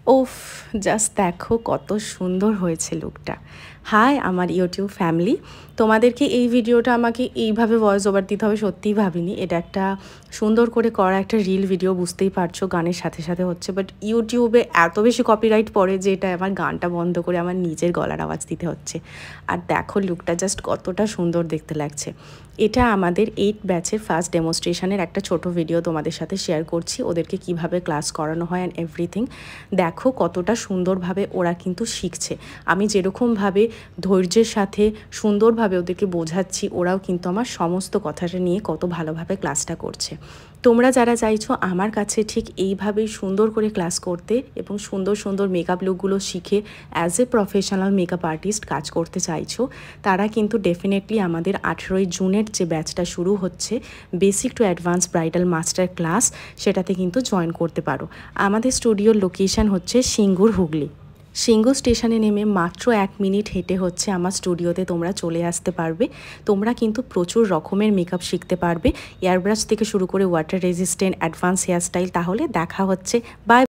ওফ! Just দেখো কত সুন্দর হয়েছে লুকটা। হাই আমার ইউটিউব ফ্যামিলি। তোমাদেরকে এই ভিডিওটা আমাকে এইভাবে ভয়েস ওভার দিতে হবে সত্যিই ভাবিনি। এটা একটা সুন্দর করে করা একটা রিল ভিডিও, বুঝতেই পারছো গানের সাথে সাথে হচ্ছে। বাট ইউটিউবে এত বেশি কপিরাইট পড়ে যে এটা আমার গানটা বন্ধ করে আমার নিজের গলার আওয়াজ দিতে হচ্ছে। আর দেখো লুকটা জাস্ট কতটা সুন্দর দেখতে লাগছে। এটা আমাদের 8 ব্যাচের ফার্স্ট ডেমনস্ট্রেশনের একটা ছোট ভিডিও তোমাদের সাথে শেয়ার করছি। ওদেরকে কিভাবে ক্লাস করানো হয় অ্যান্ড এভরিথিং। দেখো কতটা সুন্দরভাবে ওরা কিন্তু শিখছে। আমি যেরকমভাবে ধৈর্যের সাথে সুন্দরভাবে ওদেরকে বোঝাচ্ছি, ওরাও কিন্তু আমার সমস্ত কথাটা নিয়ে কত ভালোভাবে ক্লাসটা করছে। তোমরা যারা চাইছো আমার কাছে ঠিক এইভাবেই সুন্দর করে ক্লাস করতে এবং সুন্দর সুন্দর মেকআপ লুকগুলো শিখে as a professional makeup artist কাজ করতে চাইছো, তারা কিন্তু ডেফিনেটলি আমাদের 18ই জুনের যে ব্যাচটা শুরু হচ্ছে basic to advance bridal master class, সেটাতে কিন্তু জয়েন করতে পারো। আমাদের স্টুডিওর লোকেশন হচ্ছে সিঙ্গুর, হুগলি। সিংহ স্টেশনে নেমে মাত্র 1 মিনিট হেঁটে হচ্ছে আমার স্টুডিওতে তোমরা চলে আসতে পারবে। তোমরা কিন্তু প্রচুর রকমের মেকআপ শিখতে পারবে, এয়ারব্রাশ থেকে শুরু করে ওয়াটার রেজিস্ট্যান্ট, অ্যাডভান্স হেয়ারস্টাইল। তাহলে দেখা হচ্ছে, বাই।